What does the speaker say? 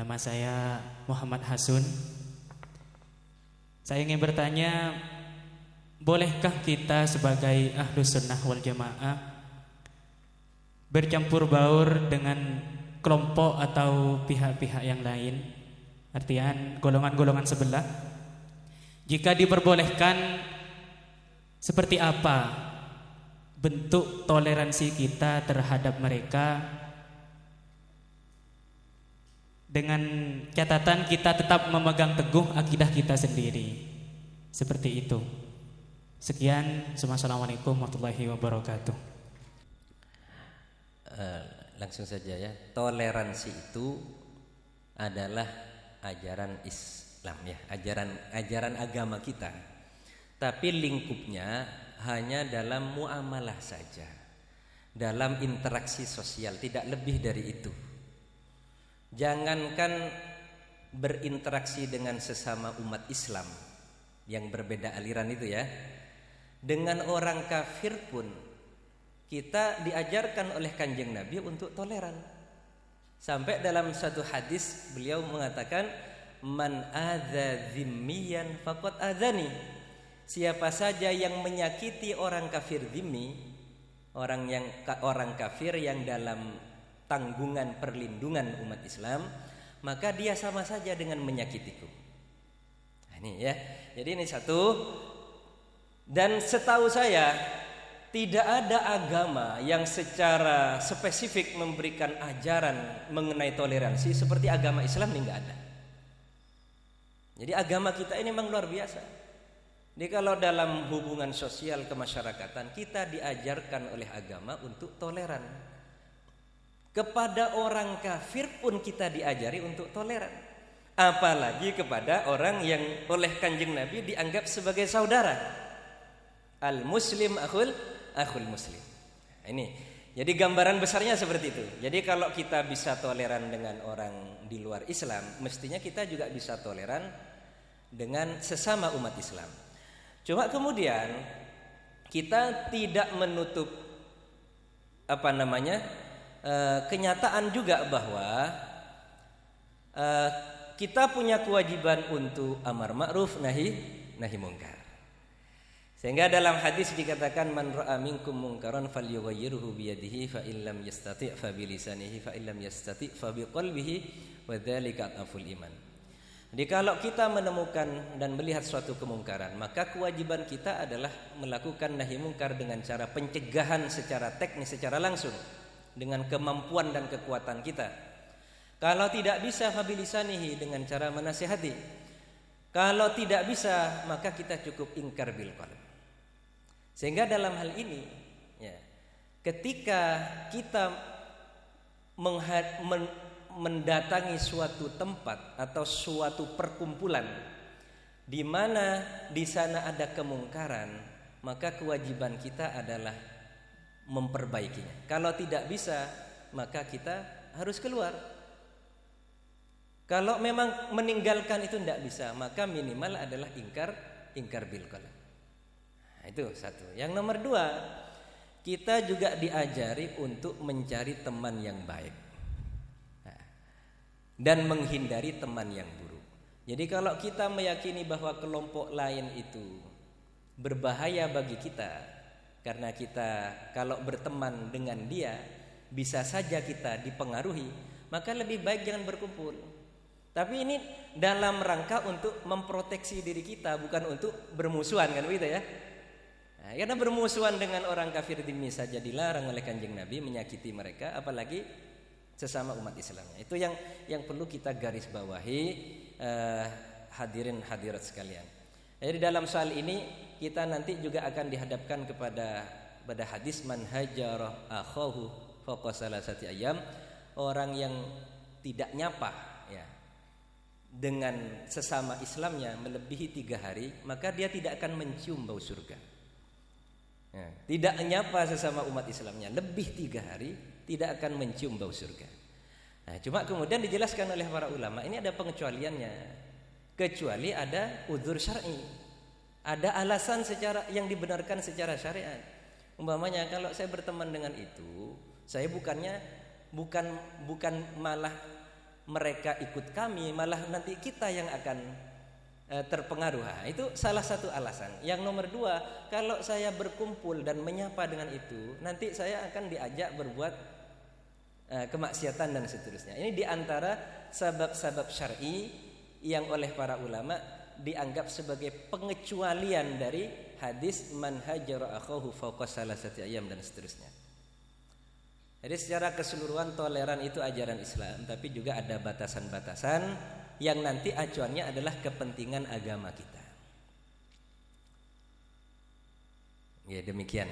Nama saya Muhammad Hasun. Saya ingin bertanya, bolehkah kita sebagai Ahlus Sunnah wal Jamaah bercampur baur dengan kelompok atau pihak-pihak yang lain, artian golongan-golongan sebelah? Jika diperbolehkan, seperti apa bentuk toleransi kita terhadap mereka, dengan catatan kita tetap memegang teguh akidah kita sendiri. Seperti itu. Sekian. Assalamualaikum warahmatullahi wabarakatuh. Langsung saja ya. Toleransi itu adalah ajaran Islam ya, ajaran agama kita. Tapi lingkupnya hanya dalam muamalah saja, dalam interaksi sosial, tidak lebih dari itu. Jangankan berinteraksi dengan sesama umat Islam yang berbeda aliran itu ya, dengan orang kafir pun kita diajarkan oleh Kanjeng Nabi untuk toleran. Sampai dalam satu hadis beliau mengatakan, man adza dzimmiyan faqad adzani. Siapa saja yang menyakiti orang kafir dzimmi, orang kafir yang dalam tanggungan perlindungan umat Islam, maka dia sama saja dengan menyakitiku. Nah, ini ya. Jadi ini satu. Dan setahu saya tidak ada agama yang secara spesifik memberikan ajaran mengenai toleransi seperti agama Islam, ini enggak ada. Jadi agama kita ini memang luar biasa. Jadi kalau dalam hubungan sosial kemasyarakatan kita diajarkan oleh agama untuk toleran. Kepada orang kafir pun kita diajari untuk toleran. Apalagi kepada orang yang oleh Kanjeng Nabi dianggap sebagai saudara. Al-muslim akhul muslim. Nah, ini. Jadi gambaran besarnya seperti itu. Jadi kalau kita bisa toleran dengan orang di luar Islam, mestinya kita juga bisa toleran dengan sesama umat Islam. Cuma kemudian kita tidak menutup kenyataan juga bahwa kita punya kewajiban untuk amar ma'ruf nahi munkar. Sehingga dalam hadis dikatakan man ra'a minkum munkaran falyughayyirhu bi yadihi fa illam yastati' fa bi lisanihi fa illam yastati' fa bi qalbihi wa dzalika aful iman. Jadi kalau kita menemukan dan melihat suatu kemungkaran, maka kewajiban kita adalah melakukan nahi mungkar dengan cara pencegahan secara teknis, secara langsung, dengan kemampuan dan kekuatan kita. Kalau tidak bisa fabilisanihi, dengan cara menasihati. Kalau tidak bisa, maka kita cukup ingkar bil qalb. Sehingga dalam hal ini ya, ketika kita mendatangi suatu tempat atau suatu perkumpulan di mana di sana ada kemungkaran, maka kewajiban kita adalah memperbaikinya. Kalau tidak bisa, maka kita harus keluar. Kalau memang meninggalkan itu tidak bisa, maka minimal adalah ingkar bil qalb. Nah, itu satu. Yang nomor dua, kita juga diajari untuk mencari teman yang baik dan menghindari teman yang buruk. Jadi kalau kita meyakini bahwa kelompok lain itu berbahaya bagi kita, karena kita kalau berteman dengan dia bisa saja kita dipengaruhi, maka lebih baik jangan berkumpul. Tapi ini dalam rangka untuk memproteksi diri kita, bukan untuk bermusuhan, kan begitu ya? Nah, karena bermusuhan dengan orang kafir dzimmi saja dilarang oleh Kanjeng Nabi, menyakiti mereka, apalagi sesama umat Islamnya. Itu yang perlu kita garis bawahi, hadirin hadirat sekalian. Jadi dalam soal ini kita nanti juga akan dihadapkan pada hadis man hajara akhahu fawqa salasati ayyam, orang yang tidak nyapa ya dengan sesama Islamnya melebihi 3 hari, maka dia tidak akan mencium bau surga. Ya, tidak nyapa sesama umat Islamnya lebih 3 hari, tidak akan mencium bau surga. Nah, cuma kemudian dijelaskan oleh para ulama, ini ada pengecualiannya. Kecuali ada udzur syar'i. Ada alasan yang dibenarkan secara syariat. Umpamanya kalau saya berteman dengan itu, saya bukan malah mereka ikut kami, malah nanti kita yang akan terpengaruh. Nah, itu salah satu alasan. Yang nomor dua, kalau saya berkumpul dan menyapa dengan itu, nanti saya akan diajak berbuat kemaksiatan dan seterusnya. Ini diantara sebab-sebab syar'i yang oleh para ulama dianggap sebagai pengecualian dari hadis man hajara akhahu fawqa salasati ayyam dan seterusnya. Jadi secara keseluruhan toleran itu ajaran Islam, tapi juga ada batasan-batasan yang nanti acuannya adalah kepentingan agama kita. Ya, demikian.